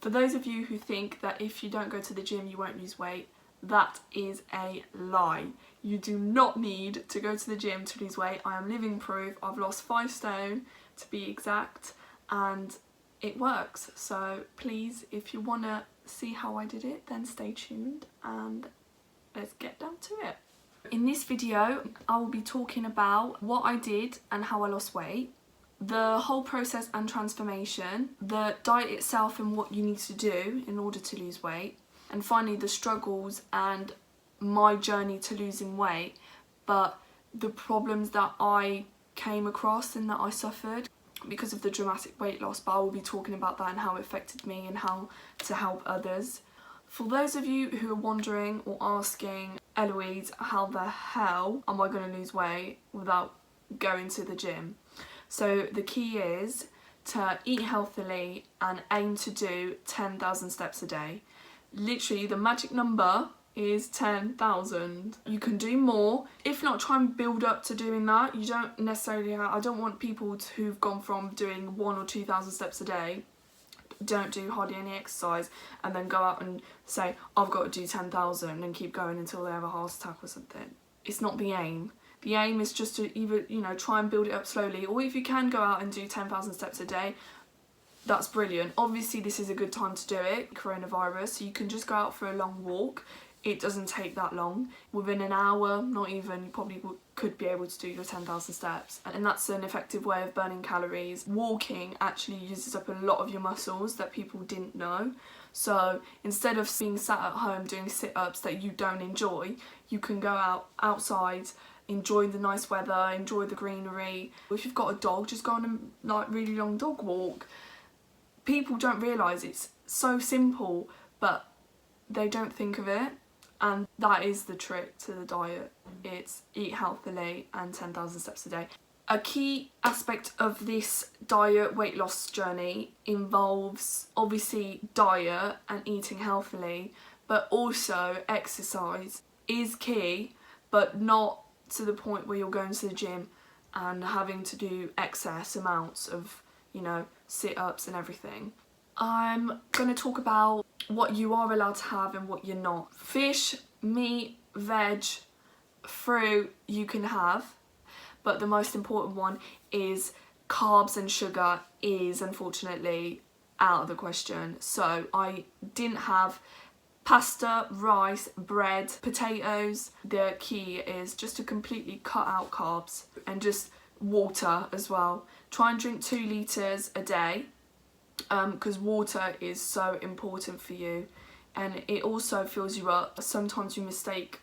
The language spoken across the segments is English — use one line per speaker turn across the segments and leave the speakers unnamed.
For those of you who think that if you don't go to the gym you won't lose weight, that is a lie. You do not need to go to the gym to lose weight. I am living proof. I've lost 5 stone to be exact, and it works. So please, if you want to see how I did it, then stay tuned and let's get down to it. In this video I will be talking about what I did and how I lost weight, the whole process and transformation, the diet itself and what you need to do in order to lose weight, and finally the struggles and my journey to losing weight, but the problems that I came across and that I suffered because of the dramatic weight loss. But I will be talking about that and how it affected me and how to help others. For those of you who are wondering or asking, Eloise, how the hell am I going to lose weight without going to the gym? So the key is to eat healthily and aim to do 10,000 steps a day. Literally the magic number is 10,000. You can do more. If not, try and build up to doing that. You don't necessarily I don't want people who've gone from doing 1,000 or 2,000 steps a day, don't do hardly any exercise, and then go out and say I've got to do 10,000 and keep going until they have a heart attack or something. It's not the aim. The aim is just to either, try and build it up slowly, or if you can go out and do 10,000 steps a day, that's brilliant. Obviously this is a good time to do it, coronavirus, so you can just go out for a long walk. It doesn't take that long. Within an hour, not even, you probably could be able to do your 10,000 steps. And that's an effective way of burning calories. Walking actually uses up a lot of your muscles that people didn't know. So instead of being sat at home doing sit-ups that you don't enjoy, you can go outside, enjoy the nice weather, enjoy the greenery. If you've got a dog, just go on a really long dog walk. People don't realise it's so simple, but they don't think of it. And that is the trick to the diet. It's eat healthily and 10,000 steps a day. A key aspect of this diet weight loss journey involves obviously diet and eating healthily, but also exercise is key, but not to the point where you're going to the gym and having to do excess amounts of, sit-ups and everything. I'm going to talk about what you are allowed to have and what you're not. Fish, meat, veg, fruit you can have, but the most important one is carbs, and sugar is unfortunately out of the question. So I didn't have pasta, rice, bread, potatoes. The key is just to completely cut out carbs, and just water as well. Try and drink 2 litres a day, because water is so important for you, and it also fills you up. Sometimes you mistake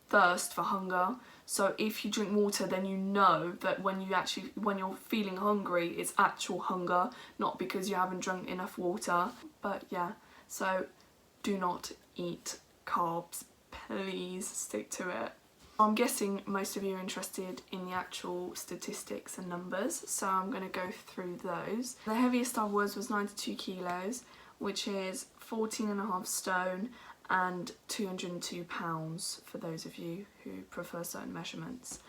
thirst for hunger, so if you drink water, then you know that when you're feeling hungry, it's actual hunger, not because you haven't drunk enough water. But yeah, so do not eat carbs, please stick to it. I'm guessing most of you are interested in the actual statistics and numbers, so I'm going to go through those. The heaviest I was 92 kilos, which is 14.5 stone and 202 pounds for those of you who prefer certain measurements.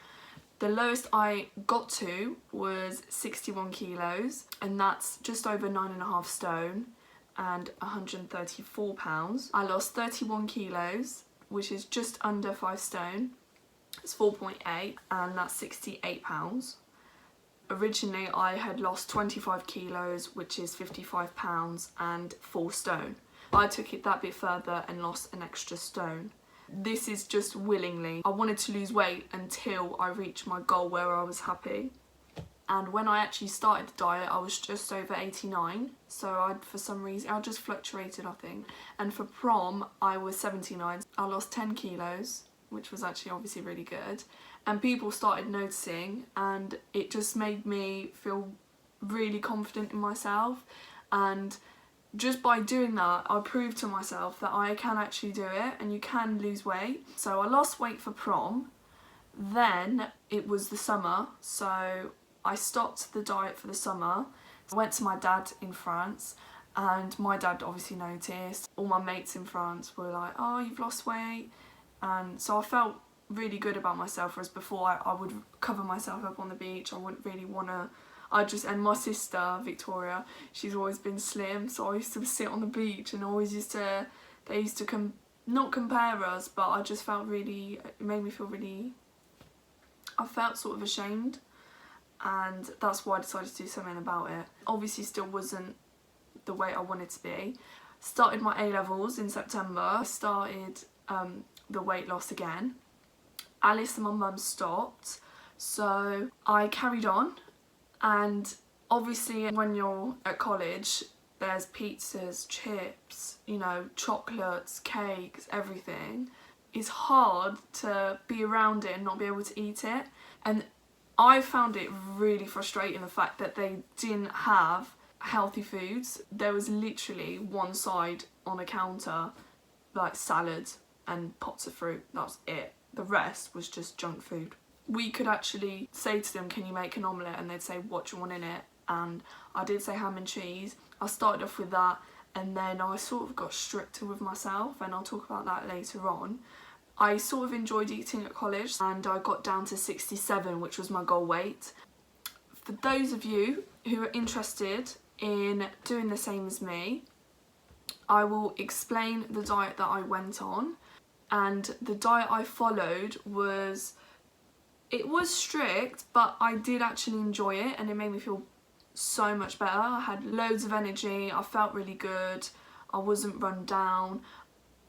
The lowest I got to was 61 kilos, and that's just over 9.5 stone and 134 pounds. I lost 31 kilos, which is just under 5 stone. It's 4.8, and that's 68 pounds. Originally I had lost 25 kilos, which is 55 pounds and 4 stone. I took it that bit further and lost an extra stone. This is just willingly. I wanted to lose weight until I reached my goal where I was happy. And when I actually started the diet, I was just over 89. So for some reason, I just fluctuated, I think. And for prom, I was 79. I lost 10 kilos, which was actually obviously really good. And people started noticing, and it just made me feel really confident in myself. And just by doing that, I proved to myself that I can actually do it and you can lose weight. So I lost weight for prom. Then it was the summer, so I stopped the diet for the summer. I went to my dad in France, and my dad obviously noticed. All my mates in France were like, oh, you've lost weight. And so I felt really good about myself, whereas before I would cover myself up on the beach. I And my sister, Victoria, she's always been slim, so I used to sit on the beach and they used to not compare us, but I just felt really, it made me feel really, I felt sort of ashamed, and that's why I decided to do something about it. Obviously still wasn't the weight I wanted to be. Started my A-levels in September, started the weight loss again. Alice and my mum stopped, so I carried on, and obviously when you're at college there's pizzas, chips, you know, chocolates, cakes, everything. It's hard to be around it and not be able to eat it, and I found it really frustrating the fact that they didn't have healthy foods. There was literally one side on a counter, like salads and pots of fruit, that's it. The rest was just junk food. We could actually say to them, can you make an omelette? And they'd say, what do you want in it? And I did say ham and cheese. I started off with that, and then I sort of got stricter with myself, and I'll talk about that later on. I sort of enjoyed eating at college, and I got down to 67, which was my goal weight. For those of you who are interested in doing the same as me, I will explain the diet that I went on. And the diet I followed was strict, but I did actually enjoy it, and it made me feel so much better. I had loads of energy, I felt really good, I wasn't run down,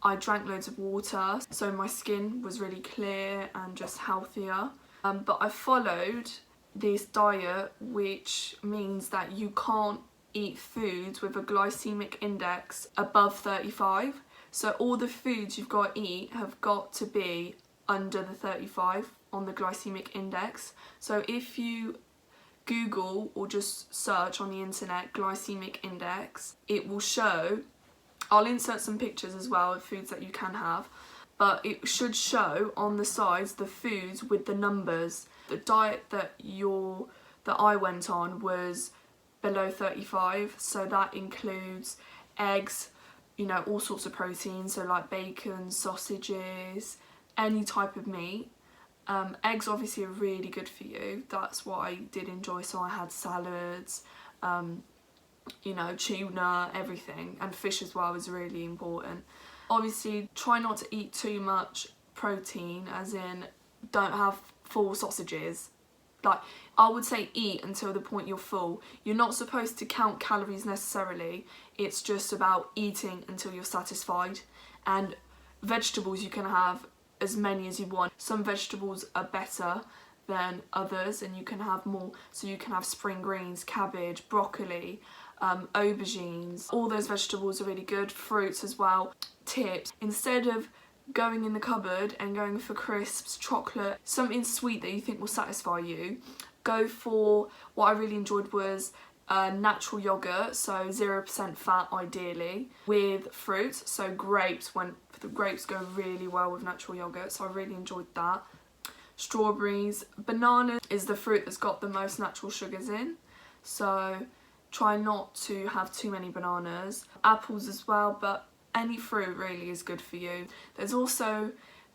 I drank loads of water, so my skin was really clear and just healthier. But I followed this diet, which means that you can't eat foods with a glycemic index above 35. So all the foods you've got to eat have got to be under the 35 on the glycemic index. So if you Google or just search on the internet glycemic index, it will show, I'll insert some pictures as well of foods that you can have, but it should show on the sides the foods with the numbers. The diet that I went on was below 35, so that includes eggs, you know, all sorts of proteins, so like bacon, sausages, any type of meat. Eggs obviously are really good for you, that's what I did enjoy, so I had salads, you know, tuna, everything, and fish as well is really important. Obviously try not to eat too much protein, as in don't have full sausages. Like, I would say eat until the point you're full. You're not supposed to count calories necessarily, it's just about eating until you're satisfied. And vegetables, you can have as many as you want. Some vegetables are better than others, and you can have more, so you can have spring greens, cabbage, broccoli, aubergines. All those vegetables are really good. Fruits as well. Tips: instead of going in the cupboard and going for crisps, chocolate, something sweet that you think will satisfy you, go for, what I really enjoyed was natural yogurt, so 0% fat ideally, with fruits, so grapes. The grapes go really well with natural yogurt, so I really enjoyed that. Strawberries. Banana is the fruit that's got the most natural sugars in, so try not to have too many bananas. Apples as well, but any fruit really is good for you. There's also,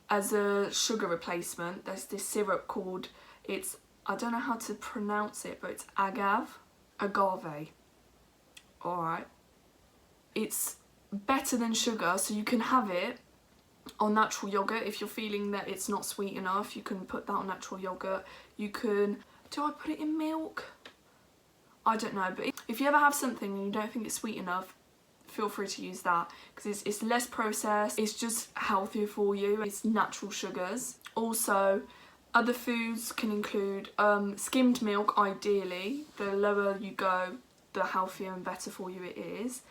as a sugar replacement, there's this syrup called, I don't know how to pronounce it, but it's agave. Alright. It's better than sugar, so you can have it on natural yogurt. If you're feeling that it's not sweet enough, you can put that on natural yogurt. You can, do I put it in milk? I don't know, but if you ever have something and you don't think it's sweet enough, feel free to use that, because it's less processed, it's just healthier for you, it's natural sugars. Also, other foods can include skimmed milk ideally. The lower you go, the healthier and better for you it is.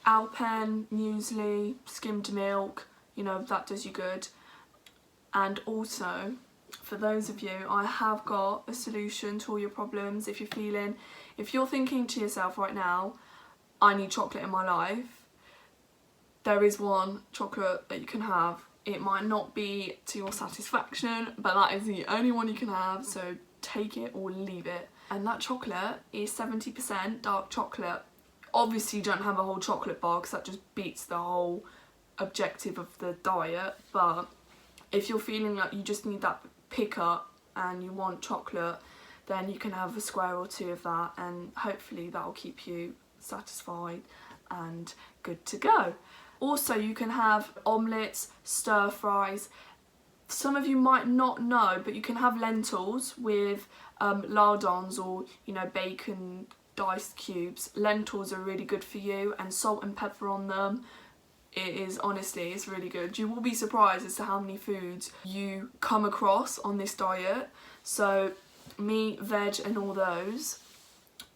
Alpen, muesli, skimmed milk, you know, that does you good. And also, for those of you, I have got a solution to all your problems. If you're thinking to yourself right now, I need chocolate in my life, there is one chocolate that you can have. It might not be to your satisfaction, but that is the only one you can have, so take it or leave it. And that chocolate is 70% dark chocolate. Obviously you don't have a whole chocolate bar, because that just beats the whole objective of the diet, but if you're feeling like you just need that pick up and you want chocolate, then you can have a square or two of that, and hopefully that will keep you satisfied and good to go. Also, you can have omelettes, stir fries. Some of you might not know, but you can have lentils with lardons or, you know, bacon diced cubes. Lentils are really good for you, and salt and pepper on them. It is, honestly, it's really good. You will be surprised as to how many foods you come across on this diet. So meat, veg and all those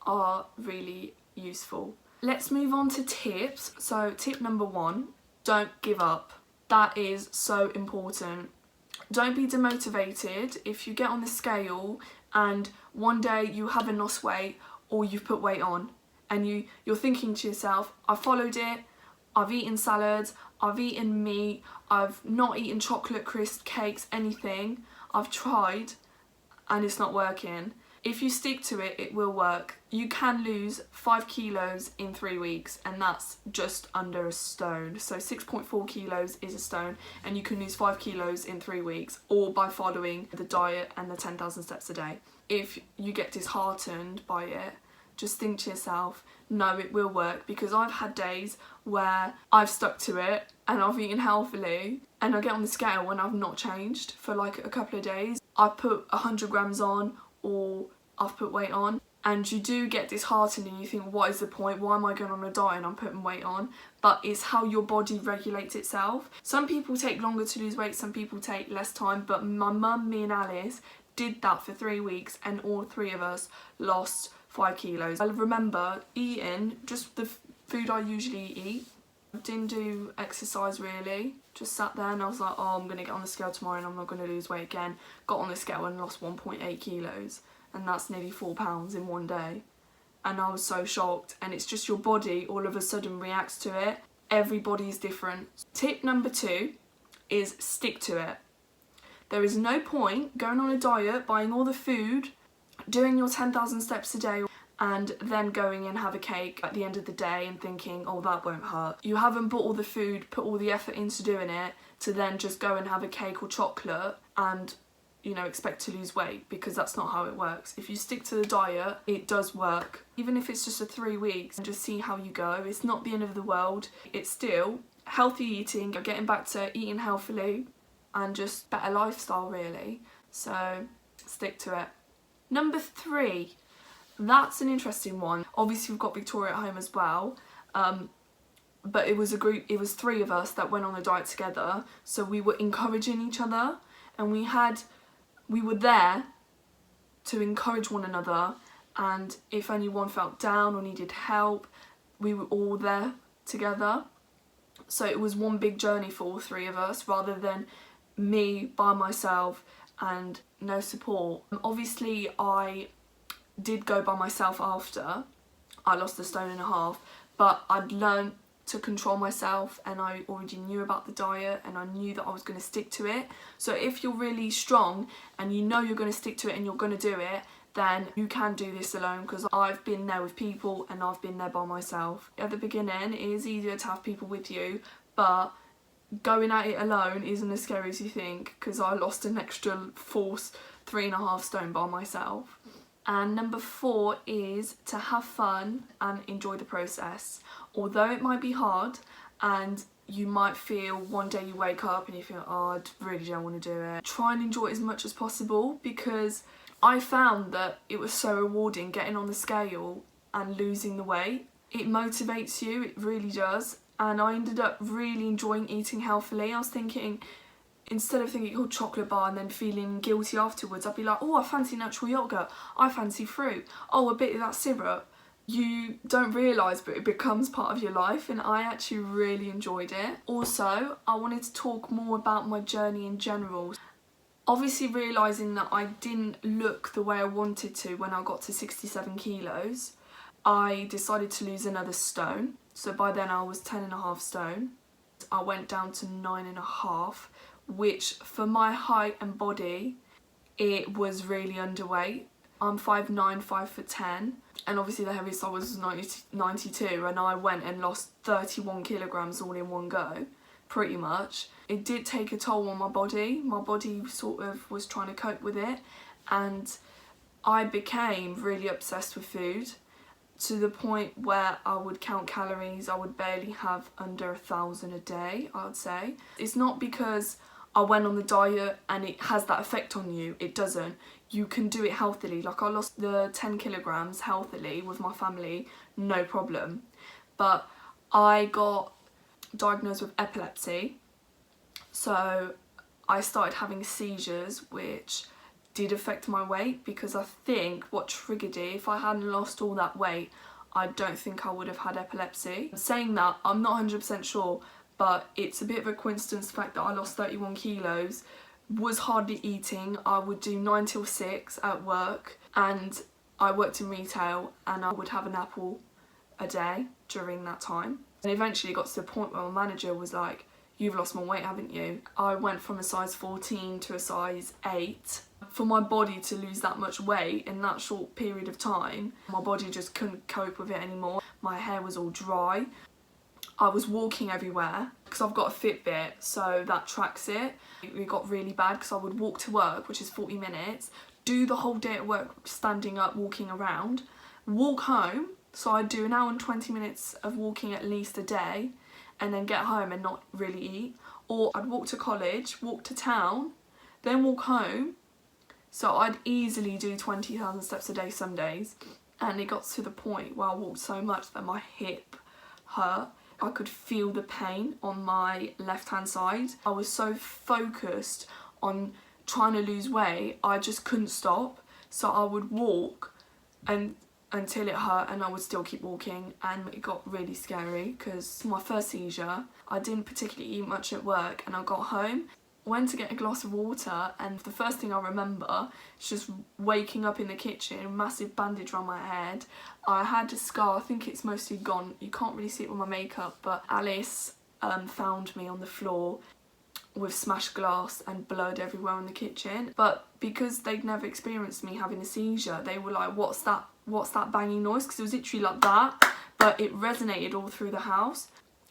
are really useful. Let's move on to tips. So tip number 1, don't give up. That is so important. Don't be demotivated if you get on the scale and one day you haven't lost weight or you've put weight on, and you're thinking to yourself, I followed it, I've eaten salads, I've eaten meat, I've not eaten chocolate, crisp, cakes, anything. I've tried and it's not working. If you stick to it, it will work. You can lose 5 kilos in 3 weeks, and that's just under a stone. So 6.4 kilos is a stone, and you can lose 5 kilos in 3 weeks, all by following the diet and the 10,000 steps a day. If you get disheartened by it, just think to yourself, no, it will work, because I've had days where I've stuck to it and I've eaten healthily, and I get on the scale when I've not changed for like a couple of days. I've put 100 grams on, or I've put weight on, and you do get disheartened and you think, what is the point? Why am I going on a diet and I'm putting weight on? But it's how your body regulates itself. Some people take longer to lose weight, some people take less time, but my mum, me and Alice did that for 3 weeks, and all 3 of us lost 5 kilos. I remember eating just the food I usually eat. Didn't do exercise really, just sat there and I was like, oh, I'm going to get on the scale tomorrow and I'm not going to lose weight again. Got on the scale and lost 1.8 kilos, and that's nearly 4 pounds in one day. And I was so shocked, and it's just your body all of a sudden reacts to it. Everybody is different. Tip number 2 is stick to it. There is no point going on a diet, buying all the food, doing your 10,000 steps a day, and then going and have a cake at the end of the day and thinking, oh, that won't hurt. You haven't bought all the food, put all the effort into doing it, to then just go and have a cake or chocolate and, you know, expect to lose weight, because that's not how it works. If you stick to the diet, it does work. Even if it's just for 3 weeks, and just see how you go. It's not the end of the world. It's still healthy eating, getting back to eating healthily, and just better lifestyle really. So stick to it. Number 3. That's an interesting one. Obviously we've got Victoria at home as well, but it was a group, it was 3 of us that went on a diet together, so we were encouraging each other, and we were there to encourage one another, and if anyone felt down or needed help, we were all there together. So it was one big journey for all 3 of us, rather than me by myself and no support. Obviously I did go by myself after I lost 1.5 stone, but I'd learned to control myself, and I already knew about the diet, and I knew that I was going to stick to it. So if you're really strong and you know you're going to stick to it and you're going to do it, then you can do this alone, because I've been there with people and I've been there by myself. At the beginning it is easier to have people with you, but going at it alone isn't as scary as you think, because I lost an extra 3.5 stone by myself. And number 4 is to have fun and enjoy the process. Although it might be hard, and you might feel one day you wake up and you feel, oh, I really don't want to do it, try and enjoy it as much as possible, because I found that it was so rewarding getting on the scale and losing the weight. It motivates you, it really does. And I ended up really enjoying eating healthily. I was thinking, instead of thinking, oh, chocolate bar, and then feeling guilty afterwards, I'd be like, oh, I fancy natural yogurt, I fancy fruit, oh, a bit of that syrup. You don't realise, but it becomes part of your life, and I actually really enjoyed it. Also, I wanted to talk more about my journey in general. Obviously realising that I didn't look the way I wanted to when I got to 67 kilos, I decided to lose another stone. So by then I was 10.5 stone. I went down to 9.5, which for my height and body, it was really underweight. I'm 5'9", 5'10", and obviously the heaviest I was 92, and I went and lost 31 kilograms all in one go, pretty much. It did take a toll on my body. My body sort of was trying to cope with it, and I became really obsessed with food, to the point where I would count calories. I would barely have under 1,000 a day, I would say. It's not because I went on the diet and it has that effect on you. It doesn't. You can do it healthily. Like, I lost the 10 kilograms healthily with my family, no problem. But I got diagnosed with epilepsy, so I started having seizures, which did affect my weight, because I think what triggered it, if I hadn't lost all that weight, I don't think I would have had epilepsy. Saying that, I'm not 100% sure, but it's a bit of a coincidence, the fact that I lost 31 kilos, was hardly eating. I would do 9 till 6 at work, and I worked in retail, and I would have an apple a day during that time. And eventually it got to the point where my manager was like, "You've lost more weight, haven't you?" I went from a size 14 to a size 8. For my body to lose that much weight in that short period of time, my body just couldn't cope with it anymore. My hair was all dry. I was walking everywhere, because I've got a Fitbit, so that tracks it. It got really bad because I would walk to work, which is 40 minutes, do the whole day at work standing up, walking around, walk home, so I'd do an hour and 20 minutes of walking at least a day, and then get home and not really eat. Or I'd walk to college, walk to town, then walk home. So I'd easily do 20,000 steps a day some days. And it got to the point where I walked so much that my hip hurt. I could feel the pain on my left hand side. I was so focused on trying to lose weight, I just couldn't stop. So I would walk until it hurt, and I would still keep walking, and it got really scary, because my first seizure, I didn't particularly eat much at work, and I got home, went to get a glass of water, and the first thing I remember is just waking up in the kitchen, massive bandage around my head. I had a scar, I think it's mostly gone, you can't really see it with my makeup, but Alice found me on the floor with smashed glass and blood everywhere in the kitchen. But because they'd never experienced me having a seizure, they were like, what's that banging noise? Because it was literally like that, but it resonated all through the house.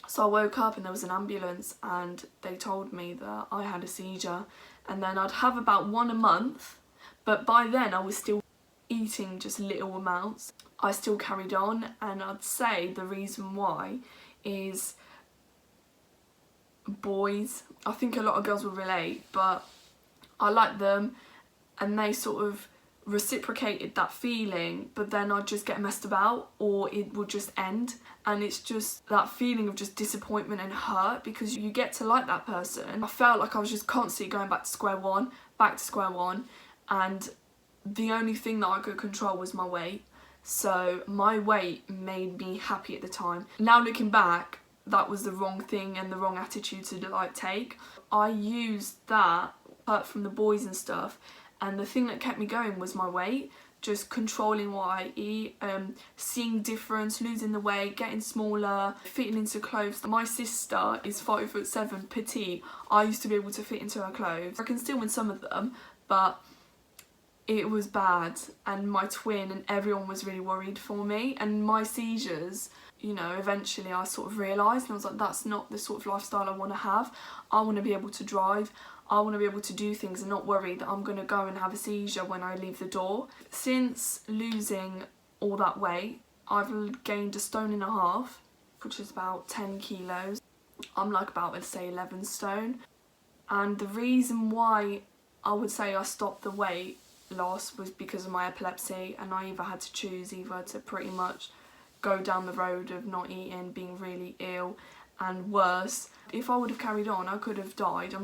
So I woke up and there was an ambulance, and they told me that I had a seizure, and then I'd have about one a month, but by then I was still eating just little amounts. I still carried on, and I'd say the reason why is boys. I think a lot of girls will relate, but I liked them, and they sort of reciprocated that feeling, but then I'd just get messed about, or it would just end, and it's just that feeling of just disappointment and hurt, because you get to like that person. I felt like I was just constantly going back to square one, and the only thing that I could control was my weight. So my weight made me happy at the time. Now looking back, that was the wrong thing and the wrong attitude to like take. I used that hurt from the boys and stuff, and the thing that kept me going was my weight, just controlling what I eat, seeing difference, losing the weight, getting smaller, fitting into clothes. My sister is 5'7", petite. I used to be able to fit into her clothes. I can still in some of them, but it was bad, and my twin and everyone was really worried for me. And my seizures, you know, eventually I sort of realised, and I was like, that's not the sort of lifestyle I want to have. I want to be able to drive, I want to be able to do things and not worry that I'm going to go and have a seizure when I leave the door. Since losing all that weight, I've gained 1.5 stone, which is about 10 kilos. I'm like about, let's say, 11 stone. And the reason why I would say I stopped the weight loss was because of my epilepsy, and I either had to choose either to pretty much go down the road of not eating, being really ill, and worse. If I would have carried on, I could have died.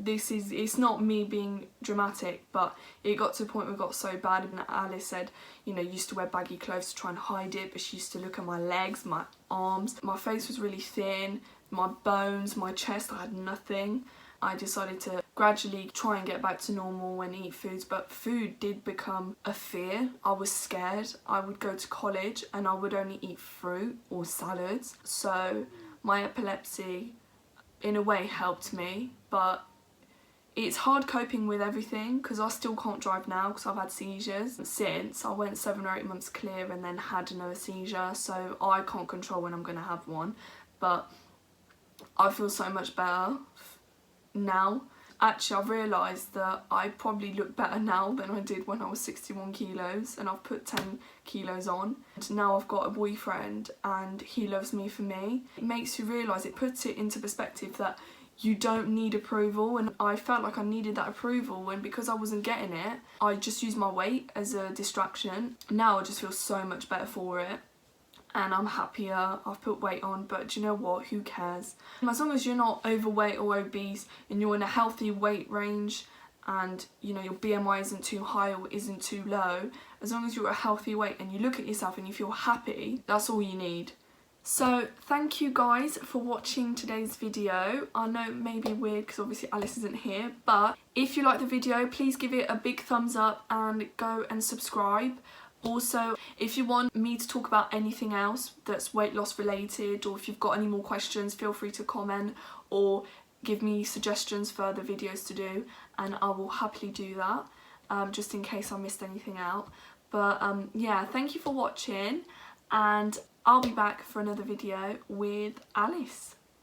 It's not me being dramatic, but it got to a point where it got so bad, and Alice said, you know, used to wear baggy clothes to try and hide it, but she used to look at my legs, my arms. My face was really thin, my bones, my chest, I had nothing. I decided to gradually try and get back to normal and eat foods, but food did become a fear. I was scared. I would go to college and I would only eat fruit or salads. So my epilepsy in a way helped me, but it's hard coping with everything because I still can't drive now because I've had seizures since. I went 7 or 8 months clear and then had another seizure, so I can't control when I'm going to have one. But I feel so much better now. actually I've realised that I probably look better now than I did when I was 61 kilos, and I've put 10 kilos on. And now I've got a boyfriend and he loves me for me. It makes you realise, it puts it into perspective that you don't need approval, and I felt like I needed that approval, and because I wasn't getting it, I just used my weight as a distraction. Now I just feel so much better for it, and I'm happier. I've put weight on, but do you know what, who cares? As long as you're not overweight or obese and you're in a healthy weight range, and you know your BMI isn't too high or isn't too low, as long as you're at a healthy weight and you look at yourself and you feel happy, that's all you need. So thank you guys for watching today's video. I know it may be weird because obviously Alice isn't here, but if you like the video, please give it a big thumbs up and go and subscribe. Also, if you want me to talk about anything else that's weight loss related, or if you've got any more questions, feel free to comment or give me suggestions for other videos to do, and I will happily do that, just in case I missed anything out. But yeah, thank you for watching, and I'll be back for another video with Alice.